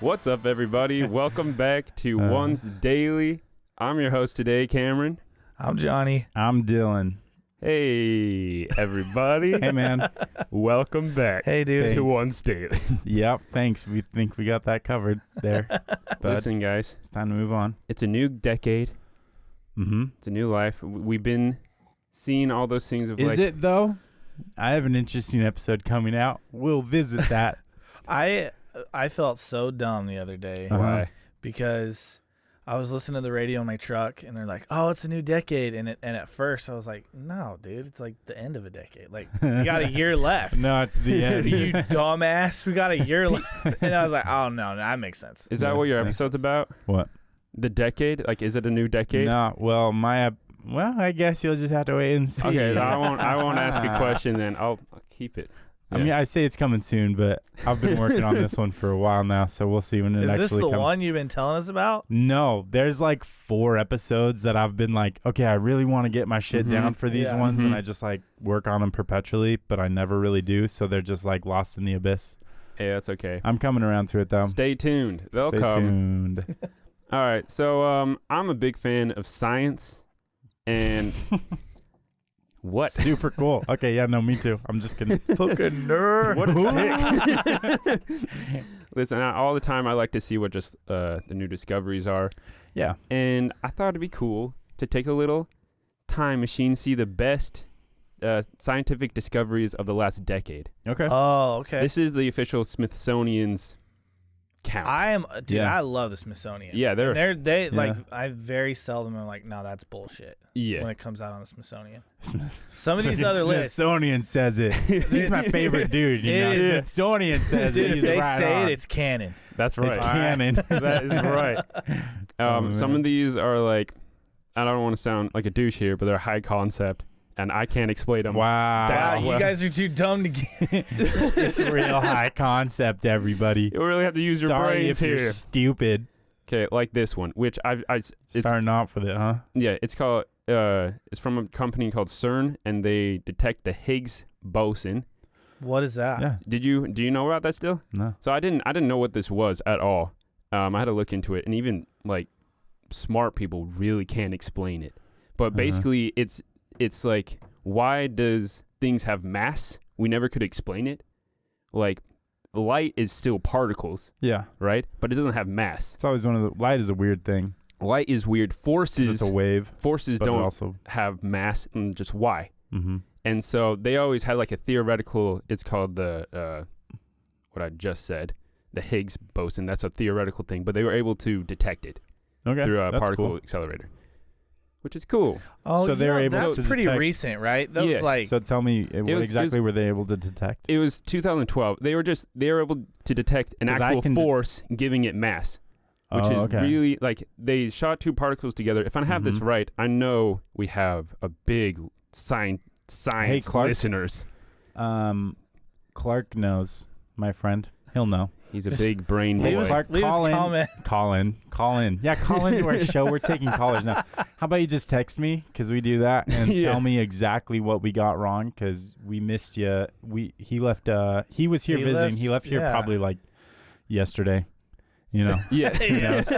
What's up, everybody? Welcome back to OnceDaily. I'm your host today, Cameron. I'm Johnny. I'm Dylan. Hey, everybody. Hey, man. Welcome back Hey, dude. to OnceDaily. Yep, thanks. We think we got that covered there. But Listen, guys, it's time to move on. it's a new decade. Mm-hmm. It's a new life. We've been seeing all those things of Is like... it, though? I have an interesting episode coming out. We'll visit that. I felt so dumb the other day Why? because I was listening to the radio in my truck and they're like, "Oh, it's a new decade," and at first I was like, "No, dude, it's like the end of a decade. Like we got a year left." No, it's the end. You dumbass, we got a year left. And I was like, "Oh no, that makes sense." Is that what your episode's about? What? The decade? Like, is it a new decade? No, well, I guess you'll just have to wait and see. Okay, I won't ask a question then. I'll keep it. I mean, I say it's coming soon, but I've been working on this one for a while now, so we'll see when it actually comes. Is this the one you've been telling us about? No, there's like 4 episodes that I've been like, okay, I really want to get my shit down for these ones, and I just like work on them perpetually, but I never really do, so they're just like lost in the abyss. Yeah, that's okay. I'm coming around to it though. Stay tuned. They'll Stay come. tuned. All right, so I'm a big fan of science, and what? Super cool. Okay, yeah, no, me too. I'm just kidding. Fucking nerd. What a dick. Listen, all the time I like to see what just the new discoveries are, Yeah. and I thought it'd be cool to take a little time machine, see the best scientific discoveries of the last decade. Okay. Oh, okay. This is the official Smithsonian's count. I love the Smithsonian. Yeah, Yeah. I very seldom am like, no, that's bullshit. Yeah. When it comes out on the Smithsonian. Some of these other lists. Smithsonian says it. He's my favorite dude. You know? Smithsonian says Dude, it. if He's they right say on. it's canon. That's right. It's canon. That is right. Some of these are like, I don't want to sound like a douche here, but they're high concept, and I can't explain them. Wow. You guys are too dumb to get. It's real high concept, everybody. You really have to use your Sorry brains if you're here. stupid. Okay, like this one, which it's Starting off with it, huh? yeah, it's called it's from a company called CERN, and they detect the Higgs Boson. What is that? Yeah. Do you know about that still? No. So I didn't know what this was at all. I had to look into it, and even like smart people really can't explain it. But basically, it's like, why does things have mass? We never could explain it. Like, light is still particles, Yeah. right? But it doesn't have mass. It's always light is a weird thing. Light is weird. 'Cause Forces it's a wave. Forces But it don't also. have mass, and just why. Mm-hmm. And so they always had like a theoretical, it's called the, what I just said, the Higgs boson. That's a theoretical thing, but they were able to detect it Okay. through a That's particle cool. accelerator, which is cool. Oh, So they were able that's to pretty detect- recent, right? That Yeah. was like. So tell me, what was- exactly were they able to detect? It was 2012. They were able to detect an 'Cause I actual can force giving it mass, which is okay. really, like, they shot 2 particles together. If I have this right, I know we have a big science Clark. listeners. Clark knows, my friend. He'll know. He's a big brain Leave boy. us- Clark, leave us call a in. comment. Call in. Yeah, call into our show. We're taking callers now. How about you just text me, because we do that, and Yeah. tell me exactly what we got wrong, because we missed you. He left. He was here visiting. He left here probably like yesterday. You know. Yeah. Who knows?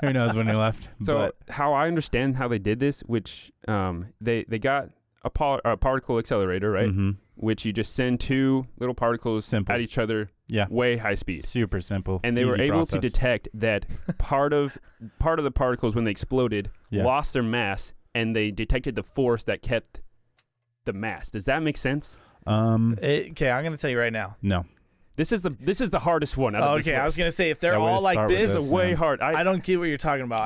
Who knows when he left? So how I understand how they did this, which they got a particle accelerator, right? Mm-hmm. Which you just send 2 little particles Simple. at each other, Yeah. way high speed, Super simple. and they were Easy able to process. detect that part of the particles, when they exploded, lost their mass, and they detected the force that kept the mass. Does that make sense? Okay, I'm gonna tell you right now. No. This is the hardest one out of this Okay, I was list. gonna say if they're Yeah, way all to like start with this, This is way yeah. hard. I don't get what you're talking about.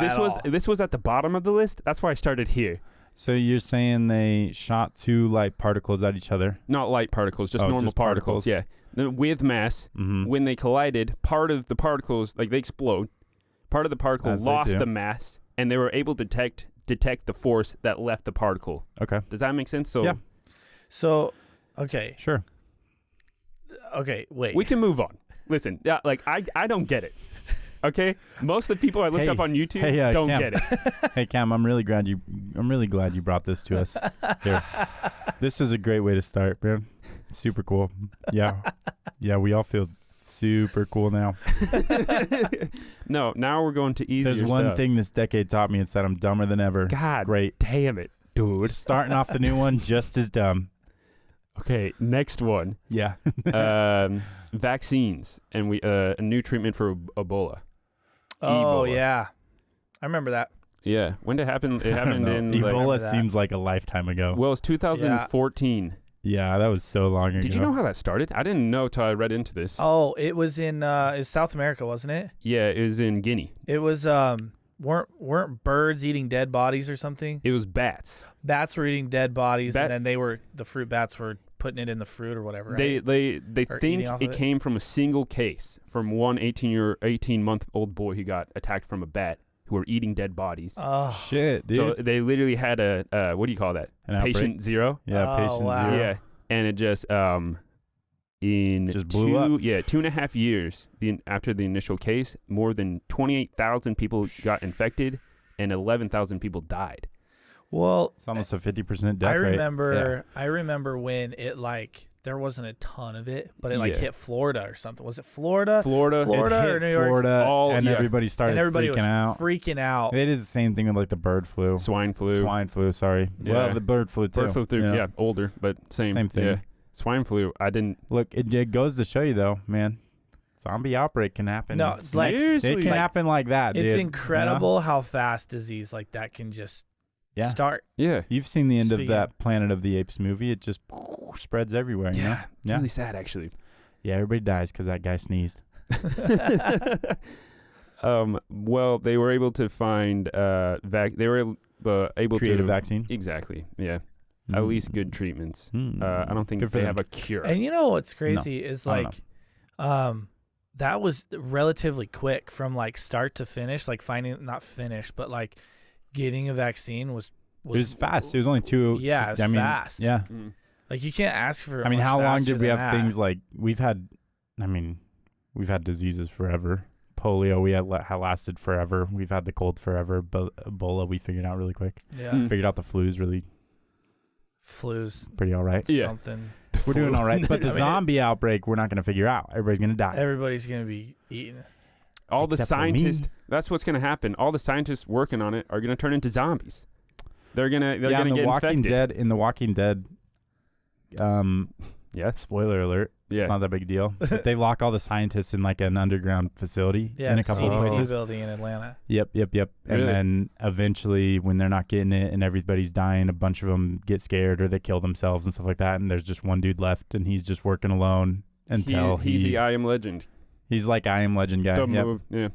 This was at the bottom of the list. That's why I started here. So you're saying they shot 2 light particles at each other? Not light particles, just normal just particles. particles. Yeah, with mass. Mm-hmm. When they collided, part of the particles, like, they explode. Part of the particle As they lost do. the mass, and they were able to detect the force that left the particle. Okay. Does that make sense? So Yeah. So, okay, Sure. wait. we can move on. Listen, like, I don't get it. Okay, most of the people I looked Hey. up on YouTube Hey, don't Cam. get it. Hey Cam, I'm really glad you brought this to us. Here. This is a great way to start, man. Super cool. Yeah. Yeah, we all feel Super cool now. No, now we're going to easier There's one stuff. thing this decade taught me. It's that I'm dumber than ever. God, Great. damn it, dude. Starting off the new one, just as dumb. Okay, next one. Yeah. Vaccines, and a new treatment for Ebola. Oh Ebola. yeah, I remember that. Yeah, when did it happen? It happened in Ebola that. seems like a lifetime ago. well, it's 2014. Yeah, that was so long ago. Did you know how that started? I didn't know till I read into this. Oh, it was in South America, wasn't it? Yeah, it was in Guinea. It was weren't birds eating dead bodies or something? It was bats. Bats were eating dead bodies, and then the fruit bats were putting it in the fruit or whatever. Right? They Or think eating off it of it? came from a single case from one 18-month-old boy who got attacked from a bat who were eating dead bodies. Oh Shit, dude. So they literally had a what do you call that? An outbreak? Patient zero. Yeah, Oh, patient wow. zero. Yeah, and it just in Just blew up. 2.5 years after the initial case, more than 28,000 people got infected and 11,000 people died. well, It's almost a 50% death rate. I remember when it there wasn't a ton of it, but it hit Florida or something. Was it Florida? Florida. Florida It or hit New York? Florida, and yeah. everybody started And everybody freaking was out. freaking out. They did the same thing with like the bird flu. Swine flu. Swine flu, sorry. Yeah. Well, the bird flu too. Bird flu, you know? yeah, older, but same thing. Yeah. Swine flu, I didn't. Look, it goes to show you though, man. Zombie outbreak can happen. No, it's like Seriously? it can happen like that, dude. it's you know? incredible how fast disease like that can just Yeah. start. Yeah. You've seen the end of Speaking- that Planet of the Apes movie. It just spreads everywhere, you know? Yeah. It's really sad, actually. Yeah, everybody dies because that guy sneezed. Well, they were able to find they were able Create to a vaccine. Exactly. Yeah. At least good treatments. Mm. I don't think Good for they them. have a cure. And you know what's crazy is I don't like, that was relatively quick from like start to finish. Like finding not finished, but like getting a vaccine was It was fast. It was only 2. Yeah, it was I mean, fast. Yeah. Mm. like you can't ask for. I mean, much how long faster did we than have that. things like we've had diseases forever. Polio we had lasted forever. We've had the cold forever. But Ebola we figured out really quick. Yeah, Mm. Figured out the flu's really flu's pretty all right. Yeah. something. We're doing all right. But the I mean, zombie outbreak we're not going to figure out. Everybody's going to die. Everybody's gonna be eating. All the Except for me. scientists, that's what's going to happen. All the scientists working on it are going to turn into zombies. They're going to in get the Walking infected. Dead, in the Walking Dead, Yeah. spoiler alert. Yeah. It's not that big a deal. But they lock all the scientists in like an underground facility Yeah, in a the couple of CDC places. building in Atlanta. Yep. Really? And then eventually, when they're not getting it and everybody's dying, a bunch of them get scared or they kill themselves and stuff like that. And there's just one dude left, and he's just working alone until he's the I Am Legend. he's like I Am Legend guy. The Yep. move. Yeah.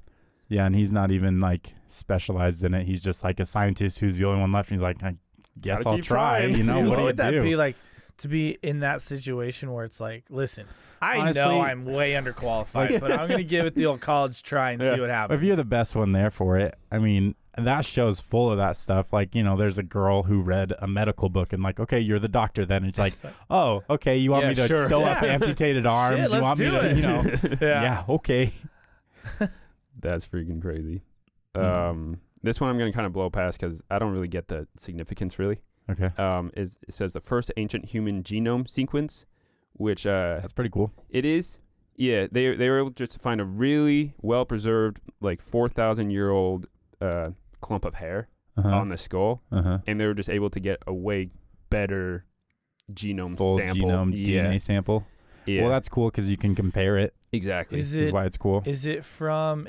Yeah, and he's not even like specialized in it. He's just like a scientist who's the only one left. And he's like, I guess Gotta I'll keep try. trying. You know, Dude, what do you would that do? be like to be in that situation where it's like, listen, I Honestly- know I'm way underqualified, but I'm gonna give it the old college try and see what happens. If you're the best one there for it, I mean, that show's full of that stuff. Like, you know, there's a girl who read a medical book and like, okay, you're the doctor then. And it's like, oh, okay, you want Yeah, me to sure. sew up Yeah. amputated arms? Shit, you let's want me do to, it. you know, yeah, okay. That's freaking crazy. Mm. This one I'm going to kind of blow past because I don't really get the significance really. Okay. It says the first ancient human genome sequence, which That's pretty cool. it is. Yeah, they were able just to find a really well preserved, like 4,000-year-old clump of hair on the skull, and they were just able to get a way better genome Full sample. genome Yeah. DNA sample. Yeah, Well, that's cool because you can compare it. exactly. Is why it's cool. Is it from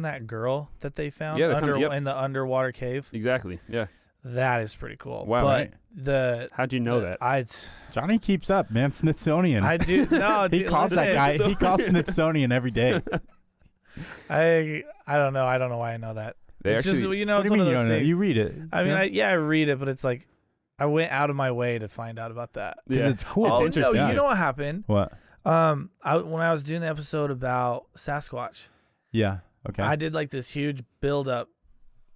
that girl that they found Yeah, they found- yep. in the underwater cave? Exactly. Yeah. That is pretty cool. Wow, But right? the How'd you know that? Johnny keeps up, man. Smithsonian. I do no. he dude, calls that listen, guy. He calls Smithsonian every day. I don't know. I don't know why I know that. They It's actually. just, you know, What it's do you one mean of you those don't know? things. You read it. I mean, I read it, but it's like I went out of my way to find out about that. because Yeah. it's cool. It's Oh interesting. no, you know what happened? What? When I was doing the episode about Sasquatch, Yeah. Okay. I did like this huge build up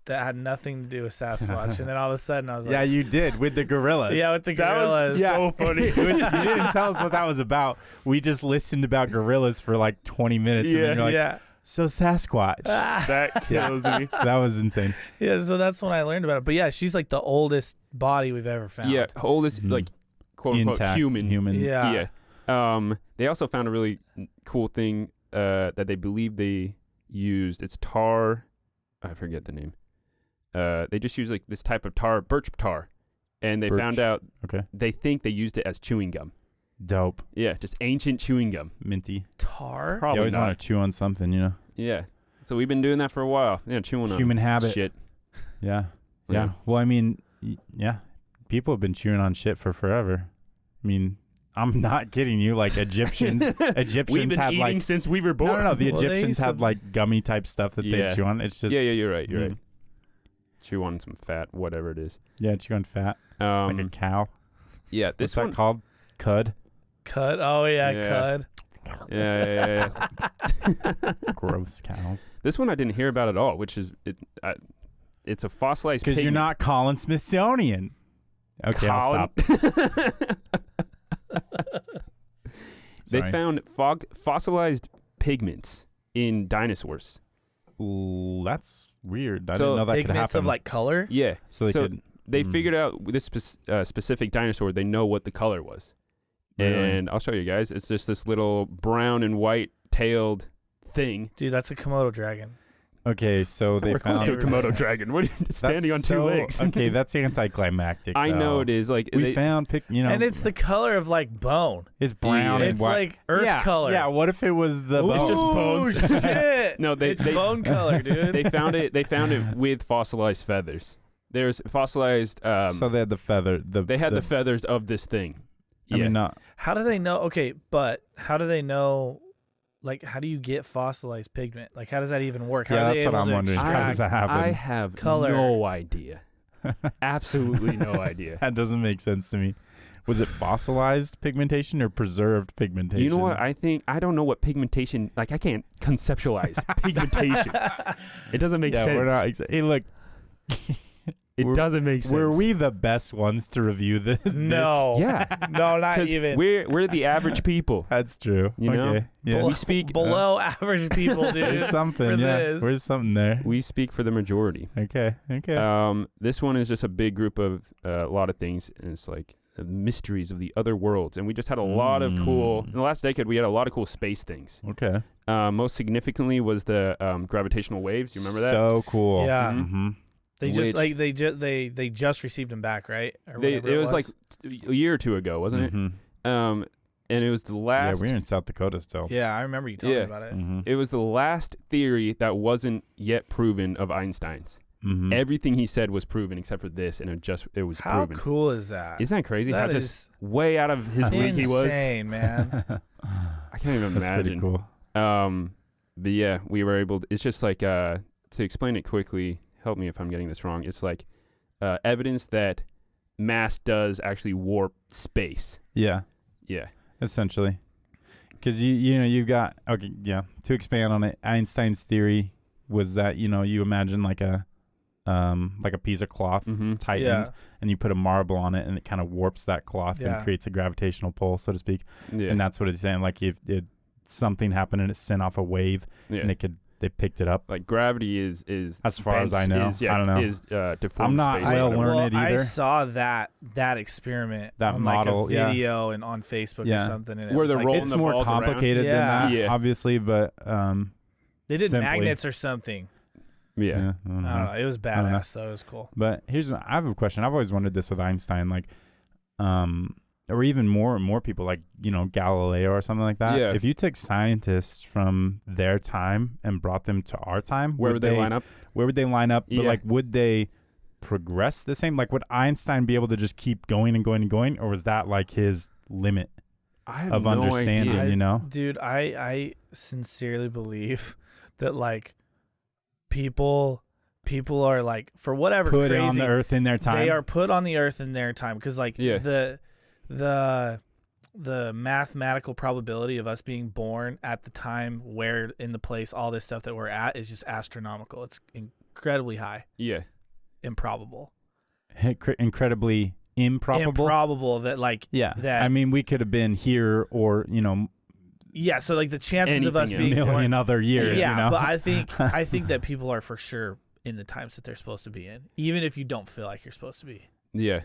that had nothing to do with Sasquatch, and then all of a sudden I was like, yeah, you did with the gorillas. yeah, with the That was gorillas. so funny. It was- you didn't tell us what that was about. We just listened about gorillas for like 20 minutes. And then you're like, yeah. so Sasquatch. That kills me. That was insane. Yeah, so that's when I learned about it. But yeah, she's like the oldest body we've ever found. Yeah, oldest Mhm. like quote unquote Intact human. Human. Yeah. Yeah. They also found a really cool thing that they believe they used. It's tar. I forget the name. They just use like this type of tar, birch tar, and they found out. Okay. They think they used it as chewing gum. Dope. Yeah, just ancient chewing gum. Minty. Tar? Probably You always not. want to chew on something, you know? Yeah. So we've been doing that for a while. Yeah, chewing on Human habit. shit. Yeah. Yeah. Yeah. Well, I mean, yeah. People have been chewing on shit for forever. I mean, I'm not kidding you. Like Egyptians We've been had eating like since we were born. no. The Well, they Egyptians used had to- like gummy type stuff that Yeah. they chew on. It's just Yeah, you're right. You're Mm. right. Chew on some fat, whatever it is. yeah, chew on fat like a cow. Yeah, What's this that one. called? Cud. Cud? Oh, yeah, Yeah. cud. Yeah. Gross cows. This one I didn't hear about at all, which is it's a fossilized Because you're pigment. not calling Smithsonian. Okay, I'll Colin- stop. They Sorry. found fossilized pigments in dinosaurs. Ooh, that's weird. I So didn't know that could Pigments happen. of like color? Yeah. so they could. They Mm. figured out with this specific dinosaur, they know what the color was. Really? And I'll show you guys. It's just this little brown and white tailed thing. Dude, that's a Komodo dragon. Okay, so they We're close found to a Komodo dragon. What are you standing on That's two so- legs? Okay, that's anticlimactic. I know though. it is. Like We found And it's the color of like bone. It's brown and It's white. like earth yeah, color. Yeah. What if it was the? Oh, it's bone? just bones. Oh, shit. No, it's bone color, dude. They found it. They found it with fossilized feathers. There's fossilized. So they had the feather. They had the feathers of this thing. I mean, not. How do they know? Okay, but how do they know? Like, how do you get fossilized pigment? Like, how does that even work? How Yeah, are they that's what able I'm to wondering. How extract- does that happen? I have Color. no idea. Absolutely no idea. That doesn't make sense to me. Was it fossilized pigmentation or preserved pigmentation? You know what? I think I don't know what pigmentation. Like I can't conceptualize pigmentation. It doesn't make yeah, sense. we're not. Hey, look. It doesn't make sense. Were we the best ones to review this? No. Yeah. No, not 'Cause even. we're the average people. That's true. You know? Okay. Yeah. Below, We speak below average people, dude. There's something. for Yeah. this. There's something there. We speak for the majority. Okay. This one is just a big group of a lot of things, and it's like mysteries of the other worlds. And we just had a lot of cool. In the last decade, we had a lot of cool space things. Okay. Most significantly was the gravitational waves. You remember that? So cool. Yeah. Mm-hmm. They Which- just like they just received them back, right? Or It whatever was like a year or two ago, wasn't it? And it was the Yeah, last. we're in South Dakota still. Yeah, I remember you telling me about it. Mm-hmm. It was the last theory that wasn't yet proven of Einstein's. Mm-hmm. Everything he said was proven except for this, and it was How proven. cool is that? Isn't that crazy? How That just is way out of his league he was. insane, man. I can't even That's imagine. pretty cool. But yeah, we were able to, it's just like to explain it quickly, help me if I'm getting this wrong. It's like evidence that mass does actually warp space. Yeah. Yeah. Essentially. Because you've got to expand on it, Einstein's theory was that, you imagine like a piece of cloth Mm-hmm. tightened Yeah. and you put a marble on it and it kind of warps that cloth Yeah. and creates a gravitational pull, so to speak. Yeah. And that's what it's saying. Like if something happened and it sent off a wave yeah. and they picked it up. Like gravity is As far as I know. I don't know. Is deformed I'm not space. or well whatever. learned I either. saw that experiment That on model, like a video and on Facebook or Yeah. something. And it Where was they're like, rolling It's the more balls around. complicated than Yeah. that, Yeah. obviously, but They did simply- magnets or something. Yeah. I don't know. I don't know. It was don't know. badass though. It was cool. But I have a question. I've always wondered this with Einstein, like, or even more people like, Galileo or something like that. Yeah. If you took scientists from their time and brought them to our time, Where would they line up? Where would they line up? But Yeah. like, would they progress the same? Like, would Einstein be able to just keep going and going and going, or was that like his limit I have of no understanding? idea. Dude, I sincerely believe that like people are like, for whatever Put crazy on the earth in their time. they are put on the earth in their time, because like Yeah. the mathematical probability of us being born at the time, where in the place, all this stuff that we're at is just astronomical. It's incredibly high. Yeah. Improbable. Incredibly improbable. Improbable that like Yeah. that I mean, we could have been here or, yeah, so like the chances of us Anything a being else. million born, other years, yeah, but I think that people are for sure in the times that they're supposed to be in, even if you don't feel like you're supposed to be. Yeah.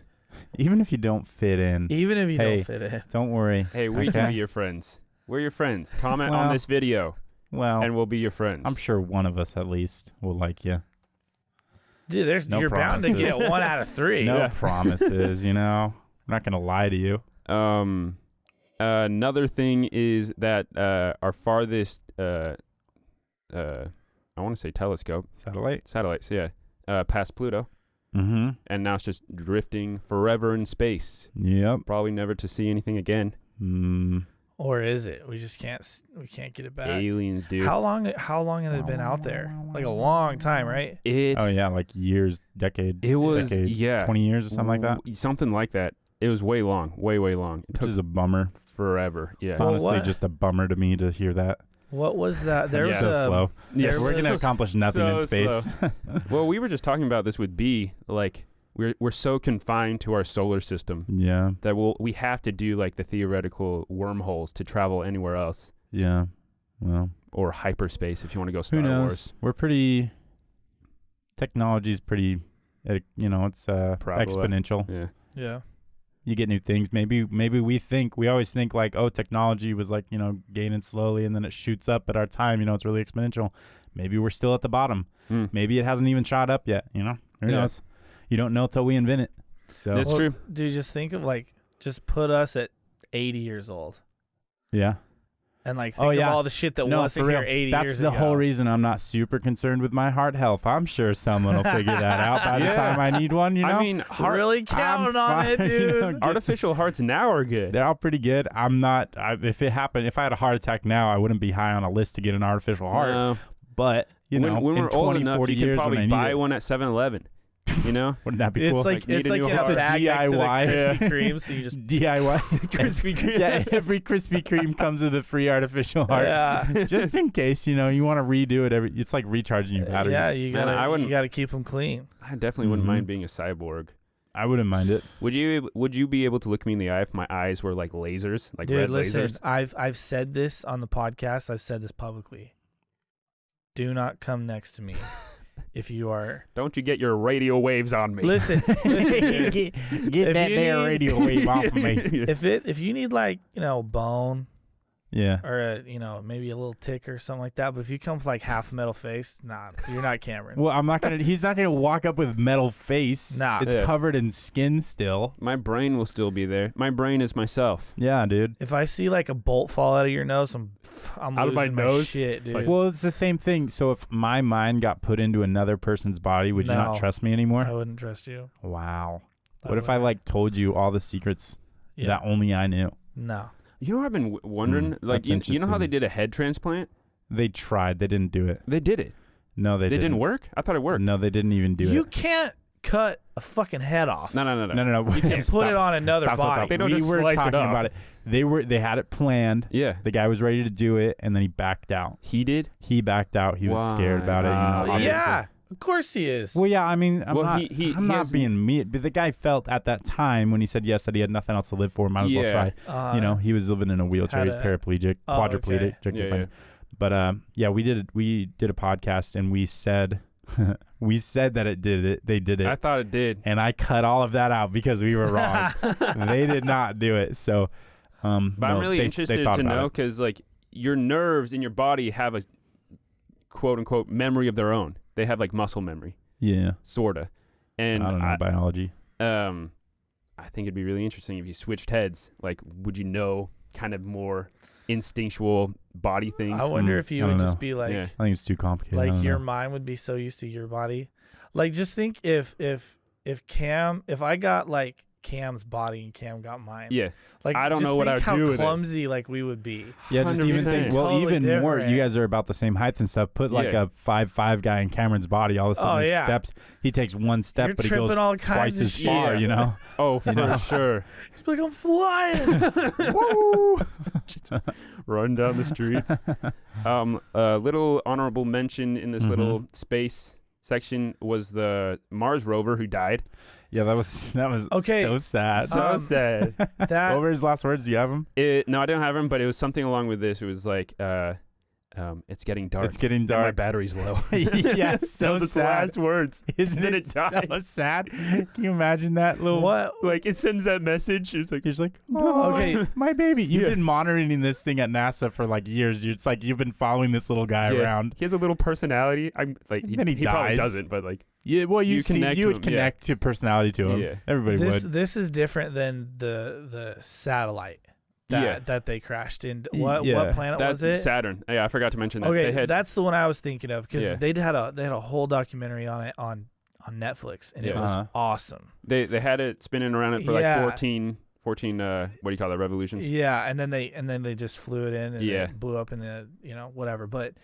Even if you don't fit in, Even if you Hey. don't fit in. don't worry. Hey, we Okay. can be your friends. We're your friends. Comment on Well- this video. Well, and we'll be your friends. I'm sure one of us at least will like you. Dude, you're bound to get 1 out of 3. No promises, you know. I'm not gonna lie to you. Another thing is that our farthest, I want to say telescope. Satellites, yeah. Past Pluto. Mm-hmm. And now it's just drifting forever in space. Yep. Probably never to see anything again. Or is it? We just can't get it back. Aliens, dude. How long had it been out there? Like a long time, right? Like years, decades. 20 years or something like that. Something like that. It was way long, way long. It Which is a bummer. Forever. Yeah. It's honestly just a bummer to me to hear that. What was that? There was so slow. Yes. We're gonna accomplish nothing in space. Well, we were just talking about this with B. Like we're so confined to our solar system. Yeah. That we have to do like the theoretical wormholes to travel anywhere else. Yeah. Well. Or hyperspace if you want to go Star Who knows? Wars. We're pretty. Technology's pretty. It's exponential. Yeah. Yeah. You get new things. Maybe we always think like, oh, technology was like, gaining slowly and then it shoots up at our time, it's really exponential. Maybe we're still at the bottom. Maybe it hasn't even shot up yet, Who knows? You don't know till we invent it. So that's true. Dude, just think of just put us at 80 years old. Yeah. And think of all the shit that wasn't here 80 years ago. That's the whole reason I'm not super concerned with my heart health. I'm sure someone will figure that out by the time I need one, I mean, really counting on it, dude. Artificial hearts now are good. They're all pretty good. I'm not. If it happened, if I had a heart attack now, I wouldn't be high on a list to get an artificial heart. No. But when we're old enough, 40 you can years probably buy one at 7-Eleven. Wouldn't that be cool? It's like in a bag next to the Krispy Kreme, so you just DIY Krispy Kreme. Yeah, every Krispy Kreme comes with a free artificial heart. Yeah, just in case you want to redo it. It's like recharging your batteries. Yeah, you gotta keep them clean. I definitely wouldn't mind being a cyborg. I wouldn't mind it. Would you be able to look me in the eye if my eyes were like lasers, like Dude, red listen, lasers? I've said this on the podcast. I've said this publicly. Do not come next to me. If you are, don't you get your radio waves on me? Listen, get that there radio wave off of me. If you need bone, yeah, or maybe a little tick or something like that, but if you come with like half metal face, nah, you're not Cameron. Well, he's not gonna walk up with metal face. Nah, it's covered in skin still. My brain will still be there. My brain is myself. Yeah, dude. If I see like a bolt fall out of your nose, I'm out of my nose. Shit, dude. Well, it's the same thing. So if my mind got put into another person's body, would you not trust me anymore? I wouldn't trust you. Wow. What if I told you all the secrets that only I knew? No. You know what I've been wondering? You know how they did a head transplant? They tried. They didn't do it. They did it. No, they didn't. Didn't work? I thought it worked. No, they didn't even do it. You can't cut a fucking head off. No. You can't put it on another body. They don't just were slice talking it off. about it. They had it planned. Yeah. The guy was ready to do it, and then he backed out. He did? He backed out. He was scared about it. Yeah. Of course he is. Well, yeah, I mean, I'm not being mean, but the guy felt at that time when he said yes that he had nothing else to live for, might as well try. He was living in a wheelchair, he's paraplegic, quadriplegic. Okay. But we did a podcast and we said that it did it. They did it. I thought it did, and I cut all of that out because we were wrong. They did not do it. So, but I'm really interested to know because your nerves in your body have a quote unquote memory of their own. They have muscle memory. Yeah. Sorta. And I don't know biology. I think it'd be really interesting if you switched heads. Would you know kind of more instinctual body things? I wonder if you would just be I think it's too complicated. Your mind would be so used to your body. Just think if I got Cam's body and Cam got mine. Yeah. I don't know what I would do with it. How clumsy we would be. Yeah, just 100%. even think. Well, totally even different. more. You guys are about the same height and stuff. Put a 5'5" guy in Cameron's body. All of a sudden, he steps. He takes one step, You're but he goes all twice as shit. far. You know. Oh, for sure. He's like, I'm flying. Woo! Run down the streets. A little honorable mention in this little space section was the Mars rover who died. Yeah, that was okay. So sad. So sad. What were his last words? Do you have them? No, I don't have them, but it was something along with this. It was It's getting dark. It's getting and my dark. battery's low. Yeah, so Those are the sad. last words. Isn't then it it dies. so sad? Can you imagine that little? What? Like it sends that message. It's like You're just like, No, okay. my baby. You've Yeah. been monitoring this thing at NASA for like years. It's like you've been following this little guy around. He has a little personality. I'm like And then he probably dies. doesn't, but like Yeah, well, you connect to would him, connect to personality to him. Yeah. Everybody would. This is different than the satellite that they crashed in. What planet that's was it? Saturn. Yeah, I forgot to mention that. Okay, They had, that's the one I was thinking of because Yeah. they had a whole documentary on it on Netflix, and it Yeah. was awesome. they had it spinning around it for like Yeah. 14 what do you call that, revolutions? Yeah, and then they just flew it in and Yeah. it blew up in the whatever. But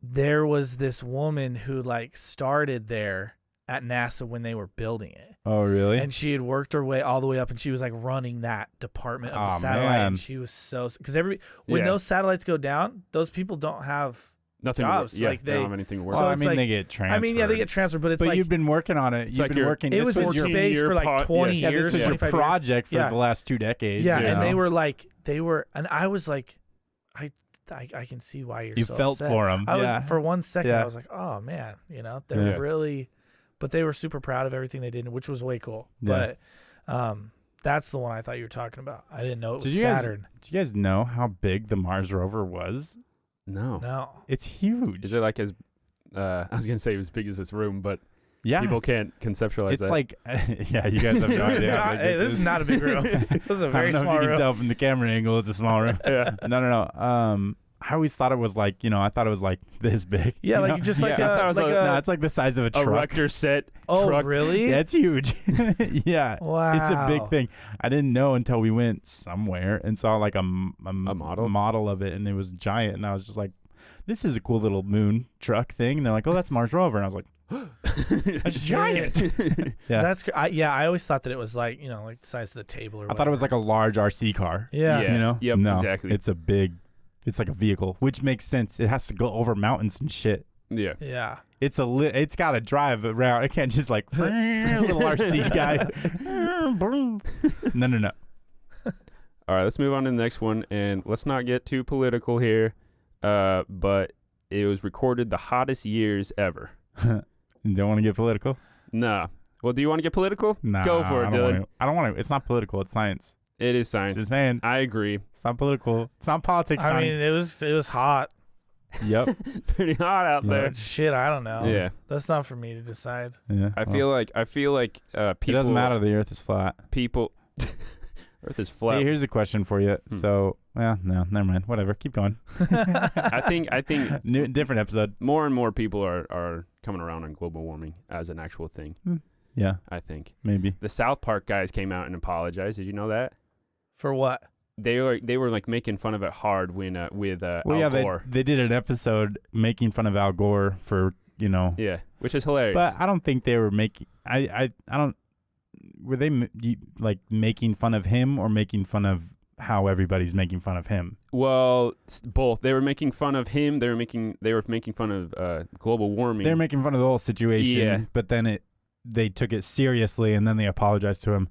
there was this woman who like started there at NASA when they were building it. Oh, really? And she had worked her way all the way up, and she was like running that department of the Oh, satellite. man. And she was so because when Yeah. those satellites go down, those people don't have Nothing. jobs. Yeah, Like, they don't have anything to work. well, so I it's mean, like- they get transferred. I mean, yeah, they get transferred, but it's But like you've been working on it. You've like been your- working. it this was in your, space for like 20 Yeah, years. this was your 25 years. project for Yeah. the last 2 decades. Yeah, you and know? they were, and I was like, I can see why you're You so felt upset. for them. I yeah. was for 1 second. Yeah. I was like, oh man, they're Yeah. really, but they were super proud of everything they did, which was way cool. Yeah. But that's the one I thought you were talking about. I didn't know it was Did you guys- Saturn. Do you guys know how big the Mars rover was? No. No. It's huge. Is it like as I was gonna say as big as this room, but Yeah. people can't conceptualize It's that. like, yeah, you guys have no idea. How big Hey, this is not a big room. This is a very I don't know small if you room. can tell from the camera angle. It's a small room. yeah. No. I always thought it was like, I thought it was like this big. Yeah, you like know? just like Yeah. a, That's how I was like like, a No, it's like the size of a A truck. Rector set oh truck. really? Yeah, it's huge. Yeah. Wow. It's a big thing. I didn't know until we went somewhere and saw like a model of it, and it was giant. And I was just like, this is a cool little moon truck thing. And they're like, oh, that's Mars rover. And I was like, that's giant. Yeah. That's I always thought that it was like like the size of the table or I thought it was like a large RC car. yeah. Yeah. Yep, No, exactly. it's like a vehicle, which makes sense. It has to go over mountains and shit. Yeah. Yeah. It's got to drive around. It can't just like little RC guy. No. All right, let's move on to the next one, and let's not get too political here. But it was recorded the hottest years ever. You don't want to get political? Nah. Well, do you want to get political? Nah, Go for it, Dylan. I don't want to. It's not political. It's science. It is science. Just saying. I agree. It's not political. It's not politics. I time. mean, it was hot. Yep. Pretty hot out Yeah. there. But shit, I don't know. Yeah. That's not for me to decide. Yeah. I feel like people. it doesn't matter. The Earth is flat. People. Earth is flat. Hey, here's a question for you. So, well, no, never mind. Whatever. Keep going. I think Different episode. more and more people are coming around on global warming as an actual thing. Yeah, I think maybe. the South Park guys came out and apologized. Did you know that? For what? They were like making fun of it hard when with Al Gore. They did an episode making fun of Al Gore for Yeah, which is hilarious. But I don't think they were making. I don't. Were they like making fun of him or making fun of how everybody's making fun of him? Well, both. They were making fun of him. They were making fun of global warming. They're making fun of the whole situation. Yeah. But then they took it seriously, and then they apologized to him,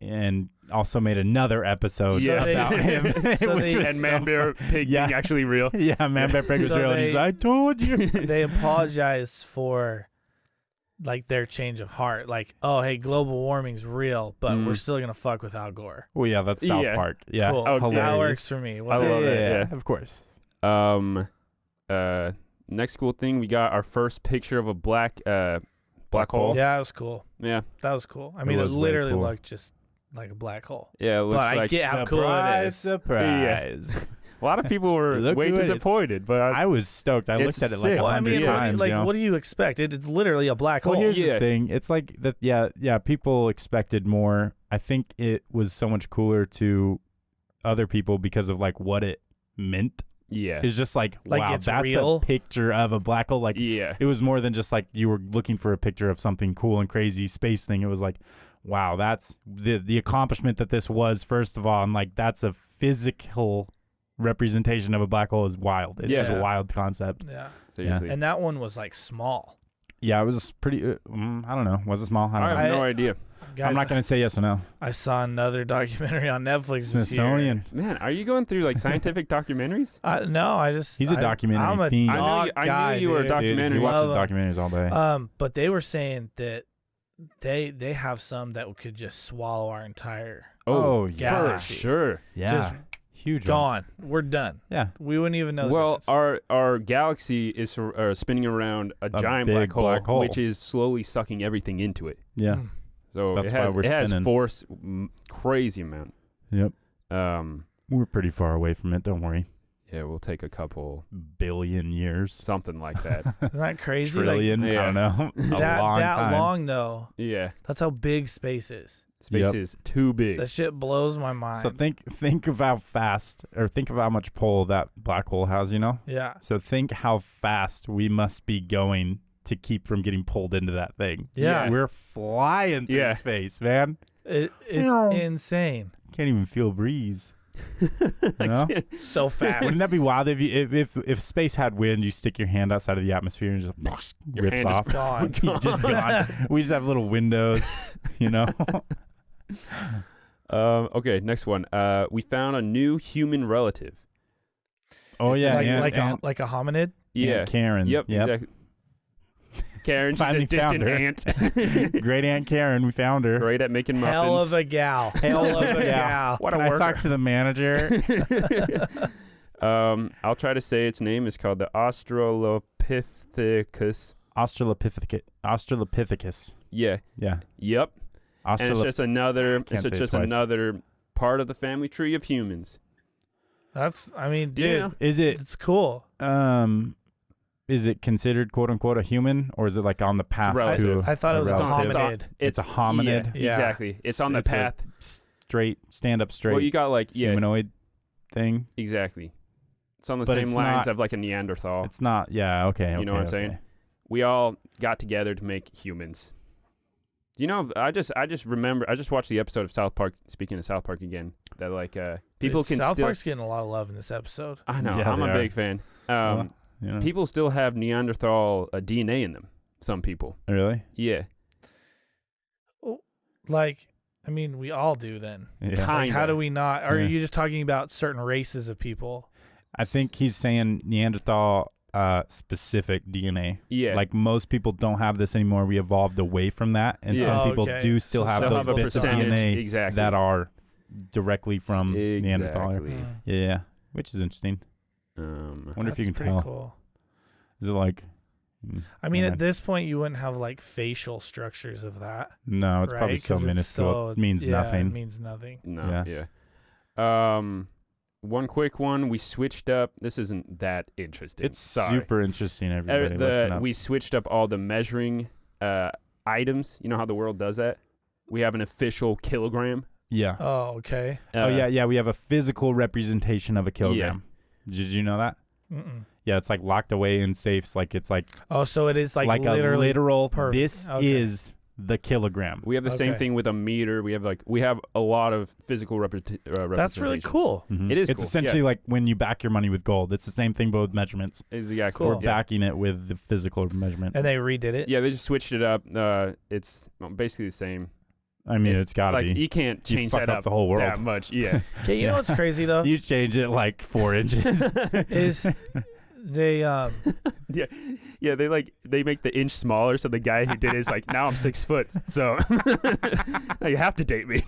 and also made another episode Yeah. about him. which was and so Man Bear fun. Pig Yeah. being actually real. Yeah, Man Bear Pig was So real. And he's like, I told you. They apologized for like their change of heart. Like, oh hey, global warming's real, but we're still gonna fuck with Al Gore. Well, yeah, that's South Yeah. Park. Yeah, Cool. Oh, That hilarious. works for me. I love it. Yeah. Of course. Next cool thing, we got our first picture of a black hole. Yeah, that was cool. Yeah. That was cool. I mean, it was way literally cool. looked just like a black hole. Yeah, it looks But I like get how cool it is. Surprise. a lot of people were Look way who it is. disappointed, but I was stoked. I It's looked at it like sick. a Well, I 100 mean, times. what do you expect? It's literally a black Well, hole. here's Yeah. the thing. It's like that. Yeah. People expected more. I think it was so much cooler to other people because of like what it meant. yeah. It's just like wow, it's that's real. a picture of a black hole. Like Yeah. it was more than just like you were looking for a picture of something cool and crazy space thing. It was like, wow, that's the accomplishment that this was. First of all, and like that's a physical representation of a black hole is wild. It's just Yeah. a wild concept. Yeah. Seriously. And that one was like small. Yeah, it was pretty. I don't know. Was it small? I don't I know. have no idea. Guys, I'm not gonna say yes or no. I saw another documentary on Netflix this year. Smithsonian. Man, are you going through like scientific documentaries? No, I just. He's a documentary I'm a fiend. dog I guy, knew you were a dude. documentary. Dude, he watches Love 'em. documentaries all day. But they were saying that they have some that could just swallow our entire Oh, for galaxy. sure. Yeah, just huge. ones. gone. We're done. Yeah, We wouldn't even know. Well, the difference. our galaxy is spinning around a giant big black hole. which is slowly sucking everything into it. yeah. Mm. So That's it why has, we're it has spinning. force, crazy amount. Yep. Um, We're pretty far away from it. Don't worry. yeah, we'll take a couple, Billion years. something like that. Isn't that crazy? Trillion. Yeah. I don't know. That long that time. long though. Yeah, That's how big space is. space Yep. is too big. That shit blows my mind. So think of how fast, or think of how much pull that black hole has. You know. yeah. So think how fast we must be going to keep from getting pulled into that thing. Yeah. We're flying through Yeah. space, man. It's Meow. insane. Can't even feel a breeze. You know? So fast. Wouldn't that be wild if space had wind? You stick your hand outside of the atmosphere and just Your rips hand is off. gone. Just gone. We just have little windows, you know. Okay, next one. We found a new human relative. Oh yeah, like a hominid. Yeah. Karen. Yep. Exactly. Karen, she's Finally a distant found aunt. Great Aunt Karen, we found her. Great at making muffins. Hell of a gal. Hell of a gal. What Can a I worker. talk to the manager? I'll try to say its name. It's called the Australopithecus. Australopithecus. Yeah. Yeah. Yep. And it's just another. Can't It's say it just twice. another part of the family tree of humans. I mean, Do you dude, know? Is it it's cool. is it considered quote unquote a human, or is it like on the path relative. to I thought it was a relative. hominid. It's a hominid. Yeah, exactly. It's on the It's a path. straight stand up straight Well, you got like humanoid thing? exactly. It's on the But same it's lines not- of like a Neanderthal. It's not. Yeah, okay. You know what I'm saying? We all got together to make humans. You know, I just remember I just watched the episode of South Park. Speaking of South Park again, that like people Dude, can South still. Park's getting a lot of love in this episode. I know. Yeah, I'm they a are. big fan. Well, you know. People still have Neanderthal DNA in them. Some people. Really? Yeah. Like, I mean, we all do then. Yeah. Kind- Like, how Kinda. do we not? Are Yeah. you just talking about certain races of people? I think he's saying Neanderthal specific DNA. Yeah. Like most people don't have this anymore. We evolved away from that, and Yeah. some Oh, people okay. do still So have some those have a bits of percentage, DNA exactly. that are directly from Neanderthal. Exactly. Yeah, which is interesting. I wonder if you can That's pretty tell. Cool. Is it like? I mean, never at this point, you wouldn't have like facial structures of that. No, it's right? probably so 'Cause it's minuscule. It means yeah, nothing. It means nothing. No. Yeah. One quick one. We switched up. This isn't that interesting. It's Sorry. super interesting. Everybody, listen up. We switched up all the measuring items. You know how the world does that? We have an official kilogram. Yeah. Oh, okay. Oh yeah. We have a physical representation of a kilogram. Did you know that? Mm-mm. Yeah, it's like locked away in safes. Like it's like Oh, so it is like a literally literal. perfect. This Okay. is the kilogram. We have the same Okay. thing with a meter. We have a lot of physical representations. That's really cool. Mhm. It is It's cool, essentially yeah. like when you back your money with gold. It's the same thing, but with measurements. Yeah, Cool. We're backing it with the physical measurement. And they redid it. Yeah, they just switched it up. It's basically the same. I mean, it's got to like be. you can't You'd change fuck that up the whole world. that much. Yeah. Okay, you know what's crazy though You change it like 4 inches. is they Yeah, they make the inch smaller, so the guy who did it is like, now I'm 6 foot, so now you have to date me.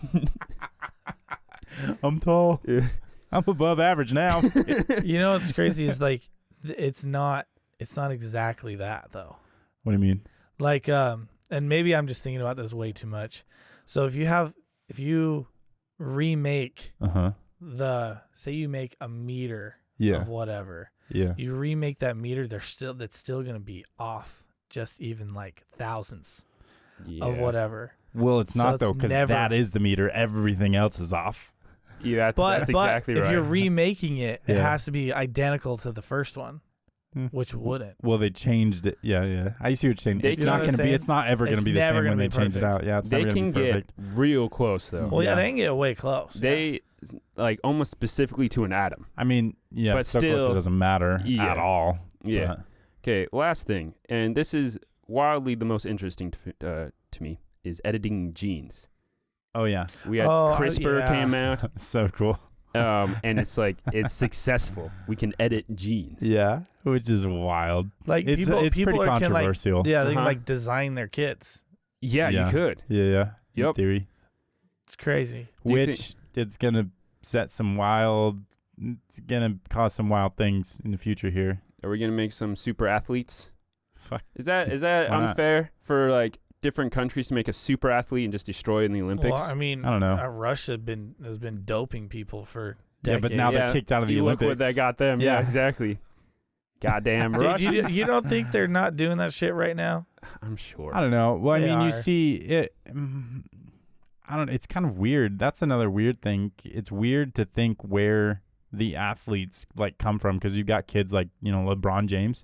I'm tall. Yeah. I'm above average now. you know what's crazy is like it's not exactly that though. What do you mean? Like and maybe I'm just thinking about this way too much. So if you remake say you make a meter Yeah. of whatever, Yeah. you remake that meter, that's still gonna be off just even like thousandths of whatever. Well, it's So not it's though, because never- that is the meter. Everything else is off. Yeah, But that's exactly if right. you're remaking it, it Yeah. has to be identical to the first one, Hmm. which wouldn't. Well, they changed it. Yeah. I see what you're saying. They It's can- not You know what going to I'm be. saying? It's not ever going It's to be the never same when gonna they be change it perfect. out. Yeah, it's They never can going to be get perfect. real close though. Well, yeah, Yeah. they can get way close. They like almost specifically to an atom. I mean, yeah, But so close still- it doesn't matter Yeah. at all. Yeah. But- Okay, last thing, and this is wildly the most interesting to me is editing genes. Oh yeah, We had CRISPR came out, so cool. and it's like it's successful. We can edit genes. Yeah, which is wild. Like It's people pretty controversial. Can, they can like design their kids. Yeah, you could. Yeah. Yep. In theory. It's crazy. Which it's gonna set some wild. It's gonna cause some wild things in the future here. Are we gonna make some super athletes? Fuck. Is that Why not? unfair for like different countries to make a super athlete and just destroy it in the Olympics? Well, I mean, I don't know. Russia has been doping people for Yeah, decades. but now they're kicked out of the Look Olympics. what that got them. Yeah, Yeah. exactly. Goddamn Dude, Russians. you don't think they're not doing that shit right now? I'm sure. I don't know. Well, I They mean, are. you see it. I don't. It's kind of weird. That's another weird thing. It's weird to think where the athletes like come from, because you've got kids like LeBron James.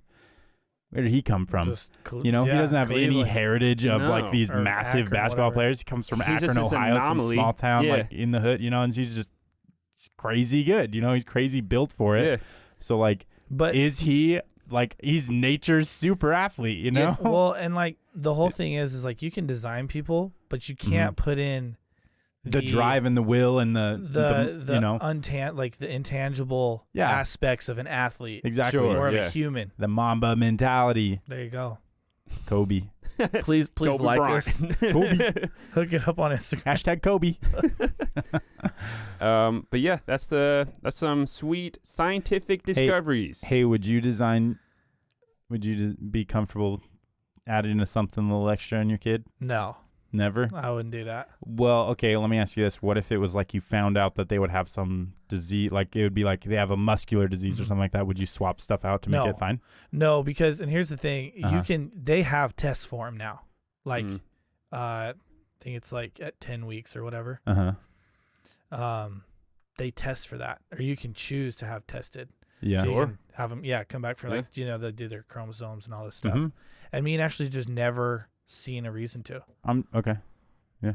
Where did he come from? Just He doesn't have any Cleveland. heritage of like these Or massive Akron, basketball whatever. players. He comes from He's Akron, just this Ohio, some anomaly. small town Yeah. like in the hood, and he's just crazy good. He's crazy built for it. Yeah. So like, But is he like he's nature's super athlete? Yeah. well, and like the whole thing is like you can design people, but you can't put in the drive and the will and the the intangible Yeah. aspects of an athlite exactly Sure. or of Yeah. a human. the Mamba mentality. There you go. Kobe. Please Kobe like Bryant. us. Kobe. Hook it up on Instagram. Hashtag Kobe. But yeah, that's some sweet scientific discoveries. Hey, would you be comfortable adding to something a little extra on your kid? No, Never? I wouldn't do that. Well, okay, let me ask you this. What if it was like you found out that they would have some disease, like it would be like they have a muscular disease or something like that. Would you swap stuff out to make No. it fine? No, because and here's the thing: Uh-huh. they have tests for him now. Like, Mm. I think it's like at 10 weeks or whatever. Uh-huh. They test for that, or you can choose to have tested. Yeah. So you Sure. can have them, come back for Yeah. like, they do their chromosomes and all this stuff. Mhm. And me and actually just never seen a reason to. Okay.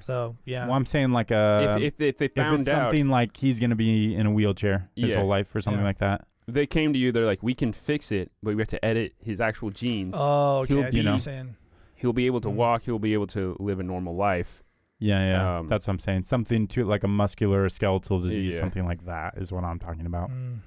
So yeah, Well, I'm saying like a if they if found it's out, something like he's going to be in a wheelchair his Yeah. whole life or something Yeah. like that. they came to you, they're like, we can fix it, but we have to edit his actual genes. oh, okay, he'll I see be- what you're saying. He'll be able to Mm. walk. He'll be able to live a normal life. Yeah. Um, That's what I'm saying. Something to like a muscular or skeletal disease, Yeah. something like that is what I'm talking about. Mm.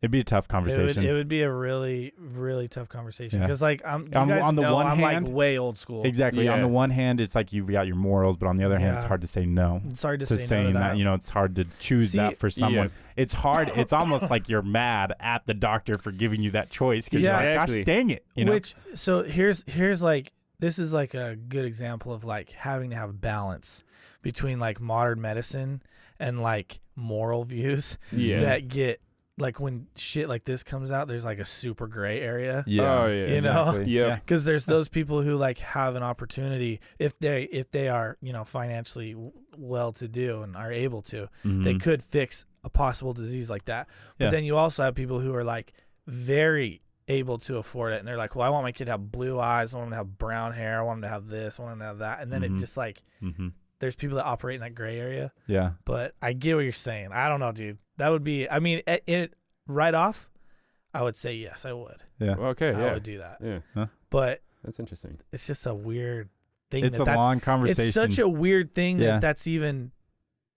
It'd be a tough conversation. It would be a really, really tough conversation Yeah. because you On guys the know one I'm hand- like way old school. Exactly. Yeah. On the one hand, it's like you've got your morals, but on the other hand, it's Yeah. hard to say no It's hard to to say no saying to that. It's hard to choose See, that for someone. Yeah. It's hard. It's almost like you're mad at the doctor for giving you that choice because Yeah. you're like, Exactly. gosh dang it. So here's like this is like a good example of like having to have balance between like modern medicine and like moral views Yeah. that get like when shit like this comes out, there's like a super gray area. Yeah. Oh, yeah. You know? exactly. Yep. Yeah. Because there's those people who like have an opportunity if they are financially well to do and are able to, they Mhm. could fix a possible disease like that. But Yeah. then you also have people who are like very able to afford it, and they're like, well, I want my kid to have blue eyes, I want him to have brown hair, I want him to have this, I want him to have that, and then Mhm. it just like Mhm. there's people that operate in that gray area. Yeah. But I get what you're saying. I don't know, dude. That would be. I mean, it right off, I would say yes, I would. Yeah. Well, okay. I Yeah. would do that. Yeah. But That's interesting. it's just a weird thing. It's a that's long conversation. It's such a weird thing Yeah. that's even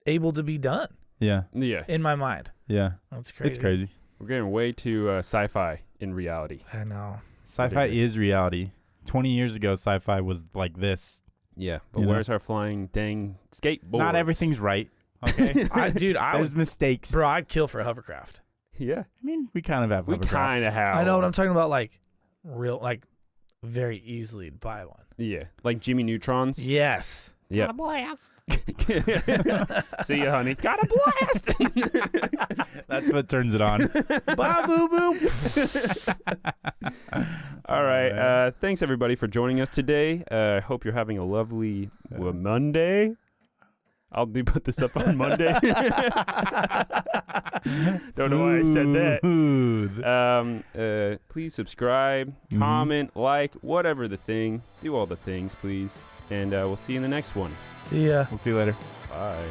able to be done Yeah. Yeah. in my mind. Yeah. That's crazy. It's crazy. We're getting way too sci-fi in reality. I know. Sci-fi is reality. 20 years ago, sci-fi was like this. Yeah. But You know? where's our flying dang skateboards? Not everything's right. Okay. I There's would, mistakes. bro. I'd kill for a hovercraft. Yeah. I mean, we kind of have We hovercrafts. kind of have. I know what I'm talking about. Like real, like very easily to buy one. Yeah. Like Jimmy Neutrons. Yes. Yeah. blast. See ya, honey. Got a blast. That's what turns it on. Bye, boo boo. All right. Thanks everybody for joining us today. Hope you're having a lovely Monday. I'll put this up on Monday. Don't know why I said that. Smooth. Please subscribe, Mhm. comment, like, whatever the thing. Do all the things, please. And we'll see you in the next one. See ya. We'll see you later. Bye.